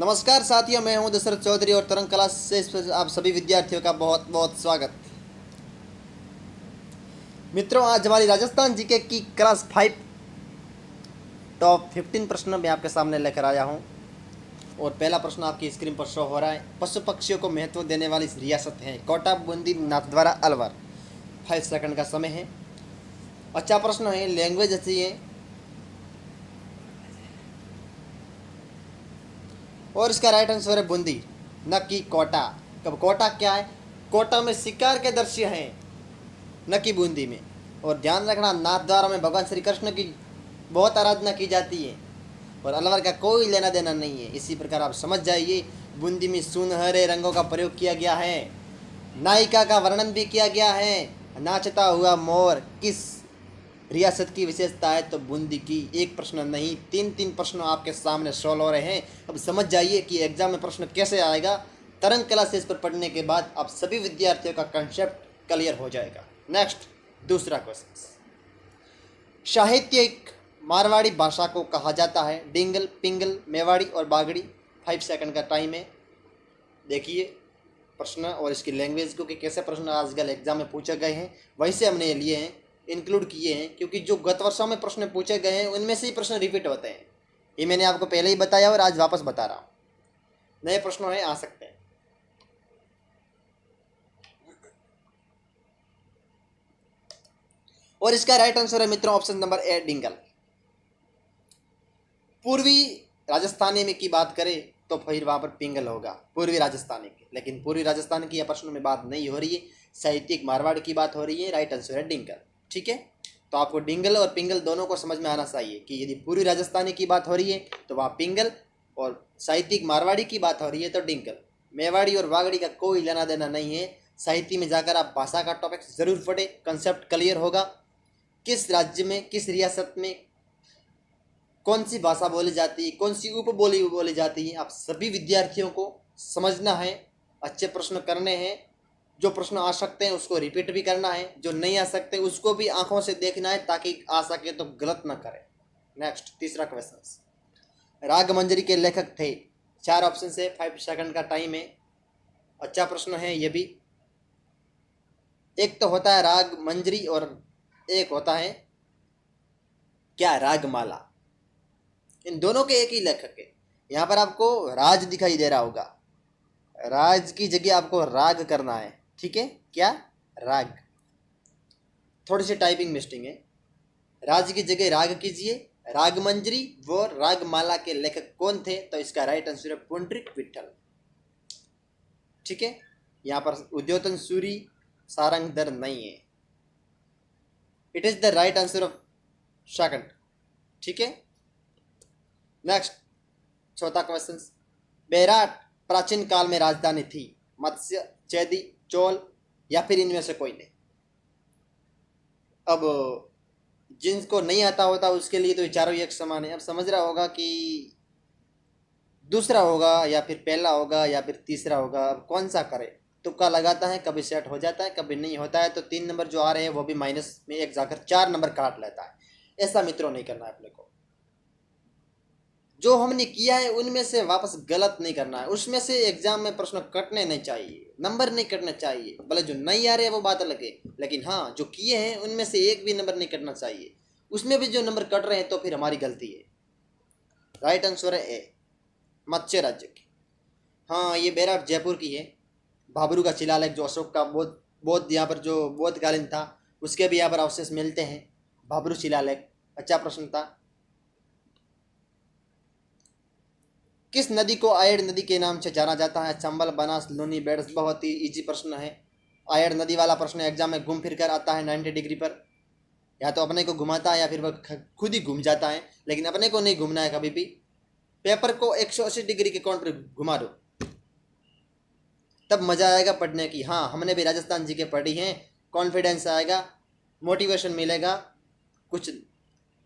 नमस्कार साथियों, मैं हूं दशरथ चौधरी और तरंग क्लास से आप सभी विद्यार्थियों का बहुत बहुत स्वागत। मित्रों, आज हमारी राजस्थान जीके की क्लास 5 टॉप 15 प्रश्न मैं आपके सामने लेकर आया हूं। और पहला प्रश्न आपकी स्क्रीन पर शो हो रहा है। पशु पक्षियों को महत्व देने वाली रियासत है कोटा, बूंदी, नाथद्वारा, अलवर। 5 सेकंड का समय है। अच्छा प्रश्न है, लैंग्वेज अच्छी है और इसका राइट आंसर है बूंदी, न कि कोटा। कब कोटा क्या है? कोटा में शिकार के दृश्य हैं, न कि बूंदी में। और ध्यान रखना, नाथद्वारा में भगवान श्री कृष्ण की बहुत आराधना की जाती है और अलवर का कोई लेना देना नहीं है। इसी प्रकार आप समझ जाइए, बूंदी में सुनहरे रंगों का प्रयोग किया गया है। नायिका का वर्णन भी किया गया है। नाचता हुआ मोर किस रियासत की विशेषता है? तो बूंदी की। एक प्रश्न नहीं, तीन तीन प्रश्न आपके सामने सॉल्व हो रहे हैं। अब समझ जाइए कि एग्जाम में प्रश्न कैसे आएगा। तरंग क्लासेस पर पढ़ने के बाद आप सभी विद्यार्थियों का कंसेप्ट क्लियर हो जाएगा। नेक्स्ट, दूसरा क्वेश्चन। साहित्यिक मारवाड़ी भाषा को कहा जाता है डिंगल, पिंगल, मेवाड़ी और बागड़ी। 5 सेकंड का टाइम है। देखिए प्रश्न और इसकी लैंग्वेज को कि कैसे प्रश्न आजकल एग्जाम में पूछे गए हैं, वैसे हमने ये लिए हैं, इंक्लूड किए हैं, क्योंकि जो गत वर्षों में प्रश्न पूछे गए हैं उनमें से ही प्रश्न रिपीट होते हैं। ये मैंने आपको पहले ही बताया और आज वापस बता रहा हूँ। नए प्रश्न है, आ सकते हैं। और इसका राइट आंसर है मित्रों ऑप्शन नंबर ए, डिंगल। पूर्वी राजस्थानी में की बात करें तो फिर वहां पर पिंगल होगा, पूर्वी राजस्थानी की। लेकिन पूर्वी राजस्थान की यह प्रश्न में बात नहीं हो रही है, साहित्यिक मारवाड़ की बात हो रही है। राइट आंसर है डिंगल। ठीक है, तो आपको डिंगल और पिंगल दोनों को समझ में आना चाहिए कि यदि पूर्वी राजस्थानी की बात हो रही है तो वहाँ पिंगल, और साहित्यिक मारवाड़ी की बात हो रही है तो डिंगल। मेवाड़ी और वागड़ी का कोई लेना देना नहीं है। साहित्य में जाकर आप भाषा का टॉपिक जरूर पढ़े, कंसेप्ट क्लियर होगा। किस राज्य में, किस रियासत में कौन सी भाषा बोली जाती है, कौन सी उपबोली बोली जाती है, आप सभी विद्यार्थियों को समझना है। अच्छे प्रश्न करने हैं। जो प्रश्न आ सकते हैं उसको रिपीट भी करना है, जो नहीं आ सकते उसको भी आंखों से देखना है ताकि आ सके तो गलत ना करें। नेक्स्ट, तीसरा क्वेश्चन। राग मंजरी के लेखक थे? 4 ऑप्शन से 5 सेकंड का टाइम है। अच्छा प्रश्न है ये भी। एक तो होता है राग मंजरी और एक होता है क्या, रागमाला। इन दोनों के एक ही लेखक है। यहाँ पर आपको राज दिखाई दे रहा होगा, राज की जगह आपको राग करना है। ठीक है, क्या, राग। थोड़ी सी टाइपिंग मिस्टेक है। राज की जगह राग कीजिए। राग मंजरी व रागमाला के लेखक कौन थे? तो इसका राइट आंसर है पुंडरीक विठल। ठीक है, यहाँ पर उद्योतन सूरी सारंगधर नहीं है। It is the right answer of second. ठीक है, नेक्स्ट, चौथा क्वेश्चन। बेराट प्राचीन काल में राजधानी थी? मत्स्य, चैदी, चोल या फिर इनमें से कोई नहीं। अब जिनको नहीं आता होता उसके लिए तो चारों ही एक समान है। अब समझ रहा होगा कि दूसरा होगा या फिर पहला होगा या फिर तीसरा होगा, अब कौन सा करे। तुक्का लगाता है, कभी सेट हो जाता है कभी नहीं होता है, तो 3 नंबर जो आ रहे हैं वो भी माइनस में एक जाकर 4 नंबर काट लेता है। ऐसा मित्रों नहीं करना है अपने को। जो हमने किया है उनमें से वापस गलत नहीं करना है। उसमें से एग्जाम में प्रश्न कटने नहीं चाहिए, नंबर नहीं कटने चाहिए। भले जो नहीं आ रहे हैं वो बात अलग है, लेकिन हाँ जो किए हैं उनमें से एक भी नंबर नहीं कटना चाहिए। उसमें भी जो नंबर कट रहे हैं तो फिर हमारी गलती है। राइट आंसर है ए, मत्स्य राज्य की। हाँ, ये बैराट जयपुर की है। भाबरू का शिलालेख जो अशोक का बौद्ध बौद्ध यहाँ पर जो बौद्धकालीन था उसके भी यहाँ पर अवशेष मिलते हैं। भाबरू शिलालेख। अच्छा प्रश्न था। किस नदी को आयड़ नदी के नाम से जाना जाता है? चंबल, बनास, लूनी, बेड़स। बहुत ही इजी प्रश्न है। आयड़ नदी वाला प्रश्न एग्जाम में घूम फिर कर आता है 90 डिग्री पर। या तो अपने को घुमाता है या फिर वह खुद ही घूम जाता है, लेकिन अपने को नहीं घूमना है कभी भी। पेपर को 180 डिग्री के कोण पर घुमा दो, तब मजा आएगा पढ़ने की। हाँ, हमने भी राजस्थान जी के पढ़ी हैं। कॉन्फिडेंस आएगा, मोटिवेशन मिलेगा, कुछ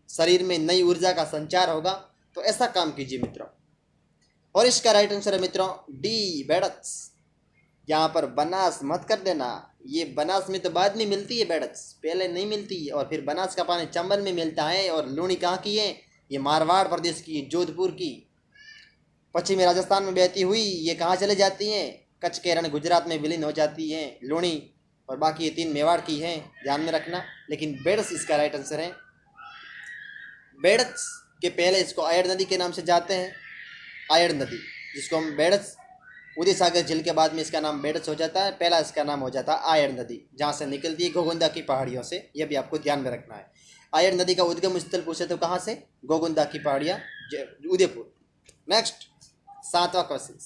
शरीर में नई ऊर्जा का संचार होगा। तो ऐसा काम कीजिए मित्रों। और इसका राइट आंसर है मित्रों डी, बेड़च। यहाँ पर बनास मत कर देना। ये बनास में तो बाद में मिलती है, बेड़च पहले नहीं मिलती है। और फिर बनास का पानी चंबल में मिलता है। और लूनी कहाँ की है? ये मारवाड़ प्रदेश की, जोधपुर की। पश्चिमी राजस्थान में बहती हुई ये कहाँ चले जाती हैं? कच्छ के रण गुजरात में विलीन हो जाती हैं। लूणी और बाकी ये 3 मेवाड़ की हैं, ध्यान में रखना। लेकिन बेड़स इसका राइट आंसर है। बेड़स के पहले इसको आयड़ नदी के नाम से जाते हैं, आयड़ नदी, जिसको हम बेड़स, उदय सागर झील के बाद में इसका नाम बेड़स हो जाता है। पहला इसका नाम हो जाता है आयड़ नदी, जहाँ से निकलती है गोगुंदा की पहाड़ियों से। यह भी आपको ध्यान में रखना है। आयड़ नदी का उद्गम स्थल पूछे तो कहाँ से? गोगुंदा की पहाड़ियाँ, उदयपुर। नेक्स्ट 7वां क्वेश्चन,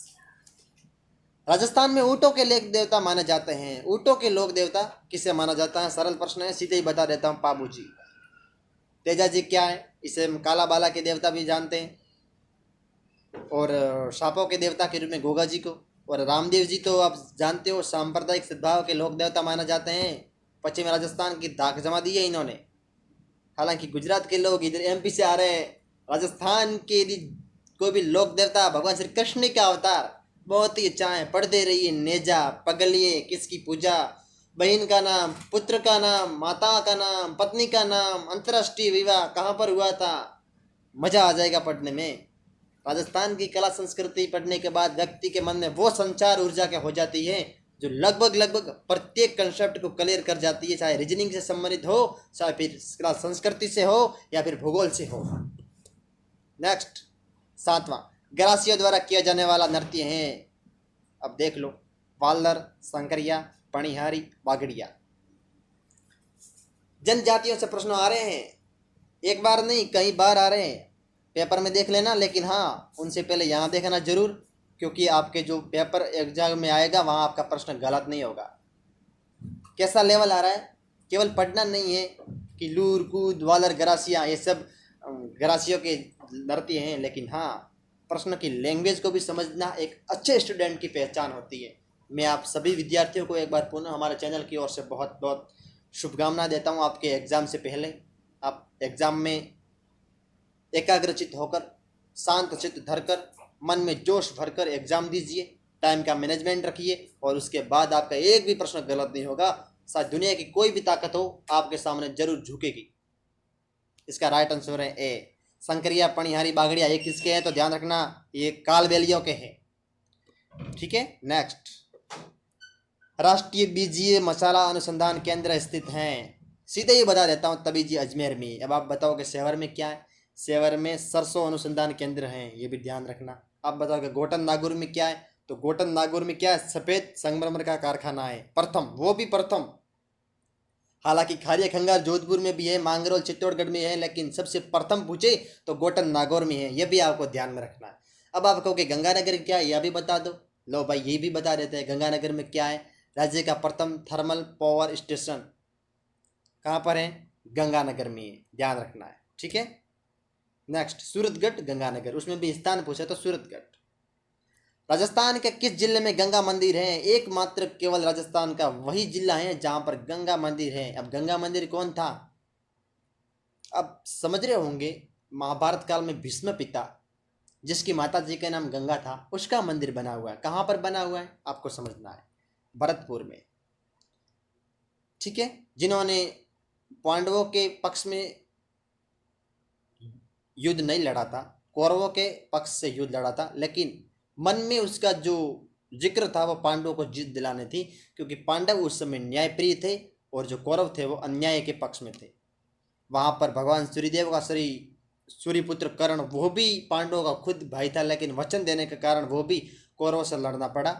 राजस्थान में ऊँटों के लोक देवता माने जाते हैं। ऊँटों के लोक देवता किसे माना जाता है? सरल प्रश्न है, सीधे ही बता देता हूँ, पाबू जी। तेजा जी क्या है? इसे हम काला बाला के देवता भी जानते हैं, और सांपों के देवता के रूप में गोगा जी को। और रामदेव जी तो आप जानते हो सांप्रदायिक सद्भाव के लोक देवता माना जाते हैं। पश्चिम राजस्थान की धाक जमा दी है इन्होंने। हालांकि गुजरात के लोग इधर एमपी से आ रहे हैं। राजस्थान के यदि कोई भी लोक देवता भगवान श्री कृष्ण का अवतार, बहुत ही अच्छा है, पढ़ते रहिए। नेजा पगलिए, किसकी पूजा, बहन का नाम, पुत्र का नाम, माता का नाम, पत्नी का नाम, अंतर्राष्ट्रीय विवाह कहाँ पर हुआ था, मजा आ जाएगा पढ़ने में। राजस्थान की कला संस्कृति पढ़ने के बाद व्यक्ति के मन में वो संचार ऊर्जा क्या हो जाती है जो लगभग प्रत्येक कंसेप्ट को क्लियर कर जाती है, चाहे रीजनिंग से संबंधित हो, चाहे फिर संस्कृति से हो या फिर भूगोल से हो। नेक्स्ट 7वां, ग्रासियों द्वारा किया जाने वाला नृत्य है। अब देख लो, वालर, संकरिया, पणिहारी, बागड़िया। जनजातियों से प्रश्न आ रहे हैं, एक बार नहीं कई बार आ रहे हैं, पेपर में देख लेना। लेकिन हाँ, उनसे पहले यहाँ देखना जरूर, क्योंकि आपके जो पेपर एग्जाम में आएगा वहाँ आपका प्रश्न गलत नहीं होगा। कैसा लेवल आ रहा है? केवल पढ़ना नहीं है कि लूर कूद वालर गरासिया ये सब गरासियों के नृत्य हैं, लेकिन हाँ, प्रश्न की लैंग्वेज को भी समझना एक अच्छे स्टूडेंट की पहचान होती है। मैं आप सभी विद्यार्थियों को एक बार पुनः हमारे चैनल की ओर से बहुत बहुत शुभकामनाएं देता हूँ। आपके एग्ज़ाम से पहले आप एग्ज़ाम में एकाग्रचित होकर, शांत चित्त धरकर, मन में जोश भरकर एग्ज़ाम दीजिए। टाइम का मैनेजमेंट रखिए और उसके बाद आपका एक भी प्रश्न गलत नहीं होगा। शायद दुनिया की कोई भी ताकत हो आपके सामने जरूर झुकेगी। इसका राइट आंसर है ए, संकरिया, पणिहारी, बागड़िया। ये किसके हैं तो ध्यान रखना, ये कालबेलियों के हैं। ठीक है। नेक्स्ट, राष्ट्रीय बीजीय मसाला अनुसंधान केंद्र स्थित हैं। सीधे ही बता देता हूँ, तभी जी अजमेर में। अब आप बताओ कि सेवर में क्या है? सेवर में सरसों अनुसंधान केंद्र हैं, ये भी ध्यान रखना। आप बताओ कि गोटन नागौर में क्या है? तो गोटन नागौर में क्या है? सफेद संगमरमर का कारखाना है, प्रथम, वो भी प्रथम। हालांकि खारिया खंगार जोधपुर में भी है, मांगरोल चित्तौड़गढ़ में है, लेकिन सबसे प्रथम पूछे तो गोटन नागौर में है। यह भी आपको ध्यान में रखना है। अब आप कहोगे गंगानगर क्या है, यह भी बता दो। लो भाई, ये भी बता देते हैं। गंगानगर में क्या है? राज्य का प्रथम थर्मल पावर स्टेशन कहाँ पर है? गंगानगर में है, ध्यान रखना है। ठीक है। नेक्स्ट, सूरतगढ़, गंगानगर, उसमें भी स्थान पूछा तो सूरतगढ़। राजस्थान के किस जिले में गंगा मंदिर है? एकमात्र केवल राजस्थान का वही जिला है जहां पर गंगा मंदिर है। अब गंगा मंदिर कौन था? अब समझ रहे होंगे, महाभारत काल में भीष्म पिता, जिसकी माता जी का नाम गंगा था, उसका मंदिर बना हुआ है। कहां पर बना हुआ है आपको समझना है, भरतपुर में। ठीक है। जिन्होंने पांडवों के पक्ष में युद्ध नहीं लड़ा था, कौरवों के पक्ष से युद्ध लड़ा था, लेकिन मन में उसका जो जिक्र था वो पांडवों को जीत दिलाने थी, क्योंकि पांडव उस समय न्यायप्रिय थे और जो कौरव थे वो अन्याय के पक्ष में थे। वहाँ पर भगवान सूर्यदेव का सूर्यपुत्र कर्ण, वो भी पांडवों का खुद भाई था, लेकिन वचन देने के कारण वो भी कौरवों से लड़ना पड़ा।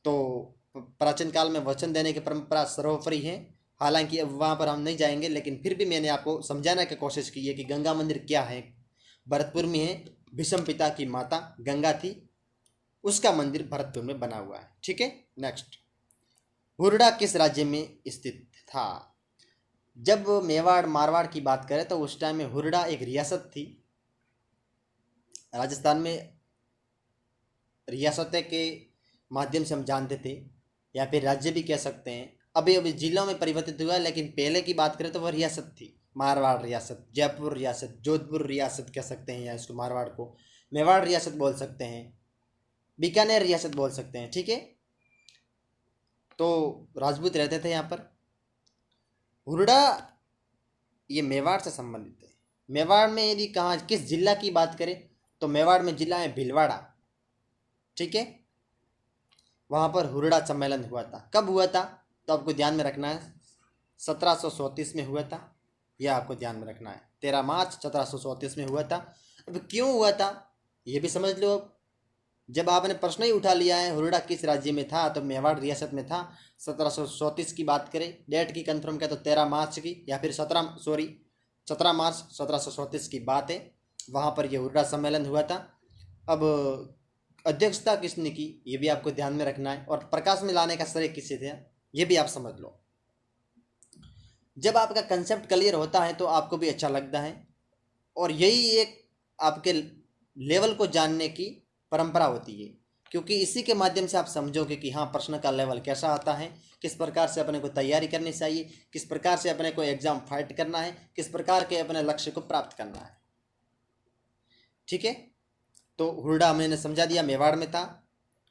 तो प्राचीन काल में वचन देने की परंपरा सर्वोपरि है। हालांकि अब वहाँ पर हम नहीं जाएंगे, लेकिन फिर भी मैंने आपको समझाने की कोशिश की है कि गंगा मंदिर क्या है। भरतपुर में है, भीष्म पिता की माता गंगा थी, उसका मंदिर भरतपुर में बना हुआ है। ठीक है। नेक्स्ट, हुरडा किस राज्य में स्थित था? जब मेवाड़ मारवाड़ की बात करें तो उस टाइम में हुरडा एक रियासत थी। राजस्थान में रियासतें के माध्यम से हम जानते थे, या फिर राज्य भी कह सकते हैं। अभी अभी जिलों में परिवर्तित हुआ, लेकिन पहले की बात करें तो वह रियासत थी। मारवाड़ रियासत, जयपुर रियासत, जोधपुर रियासत कह सकते हैं, या इसको मारवाड़ को मेवाड़ रियासत बोल सकते हैं, बीकानेर रियासत बोल सकते हैं। ठीक है। तो राजपूत रहते थे यहाँ पर। हुरडा ये मेवाड़ से संबंधित है। मेवाड़ में यदि कहाँ किस जिला की बात करें तो मेवाड़ में जिला है भीलवाड़ा। ठीक है। वहाँ पर हुरडा सम्मेलन हुआ था। कब हुआ था तो आपको ध्यान में रखना है, 1734 में हुआ था, यह आपको ध्यान में रखना है। 13 मार्च 1734 में हुआ था। अब क्यों हुआ था ये भी समझ लो। जब आपने प्रश्न ही उठा लिया है हुरडा किस राज्य में था, तो मेवाड़ रियासत में था। 1734 की बात करें, डेट की कंफर्म करें तो 13 मार्च की, या फिर 17 मार्च 1734 की बात है। वहाँ पर यह हुरडा सम्मेलन हुआ था। अब अध्यक्षता किसने की ये भी आपको ध्यान में रखना है, और प्रकाश में लाने का श्रेय किससे थे ये भी आप समझ लो। जब आपका कंसेप्ट क्लियर होता है तो आपको भी अच्छा लगता है, और यही एक आपके लेवल को जानने की परंपरा होती है, क्योंकि इसी के माध्यम से आप समझोगे कि हाँ प्रश्न का लेवल कैसा आता है, किस प्रकार से अपने को तैयारी करनी चाहिए, किस प्रकार से अपने को एग्ज़ाम फाइट करना है, किस प्रकार के अपने लक्ष्य को प्राप्त करना है। ठीक है, तो हुरडा मैंने समझा दिया, मेवाड़ में था।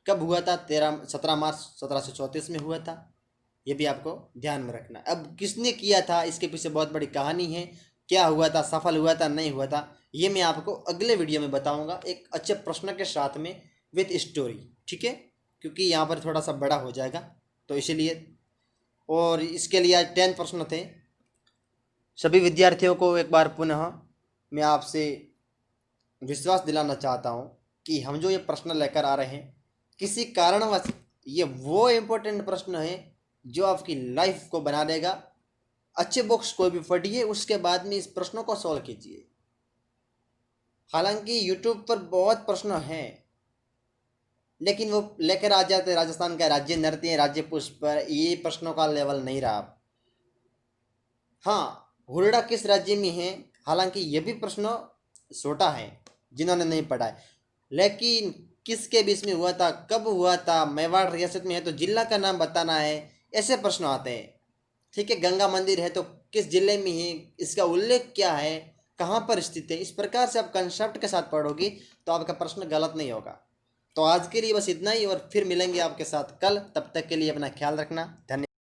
कब हुआ था? 17 मार्च 1734 में हुआ था। ये भी आपको ध्यान में रखना है। अब किसने किया था इसके पीछे बहुत बड़ी कहानी है, क्या हुआ था, सफल हुआ था, नहीं हुआ था, ये मैं आपको अगले वीडियो में बताऊंगा, एक अच्छे प्रश्न के साथ में विथ स्टोरी। ठीक है, क्योंकि यहाँ पर थोड़ा सा बड़ा हो जाएगा तो इसीलिए। और इसके लिए आज 10 प्रश्न थे। सभी विद्यार्थियों को एक बार पुनः मैं आपसे विश्वास दिलाना चाहता हूँ कि हम जो ये प्रश्न लेकर आ रहे हैं, किसी कारणवश ये वो इम्पोर्टेंट प्रश्न है जो आपकी लाइफ को बना देगा। अच्छे बुक्स कोई भी पढ़िए, उसके बाद में इस प्रश्नों को सॉल्व कीजिए। हालांकि यूट्यूब पर बहुत प्रश्न हैं, लेकिन वो लेकर आ जाते राजस्थान का राज्य नृत्य, राज्य पुष्प पर, ये प्रश्नों का लेवल नहीं रहा। हाँ, हुरडा किस राज्य में है, हालांकि ये भी प्रश्न छोटा है जिन्होंने नहीं पढ़ा है, लेकिन किसके बीच में हुआ था, कब हुआ था, मेवाड़ रियासत में है तो जिला का नाम बताना है, ऐसे प्रश्न आते हैं। ठीक है, गंगा मंदिर है तो किस जिले में है, इसका उल्लेख क्या है, कहाँ पर स्थित है, इस प्रकार से आप कंसेप्ट के साथ पढ़ोगे तो आपका प्रश्न गलत नहीं होगा। तो आज के लिए बस इतना ही, और फिर मिलेंगे आपके साथ कल। तब तक के लिए अपना ख्याल रखना। धन्यवाद।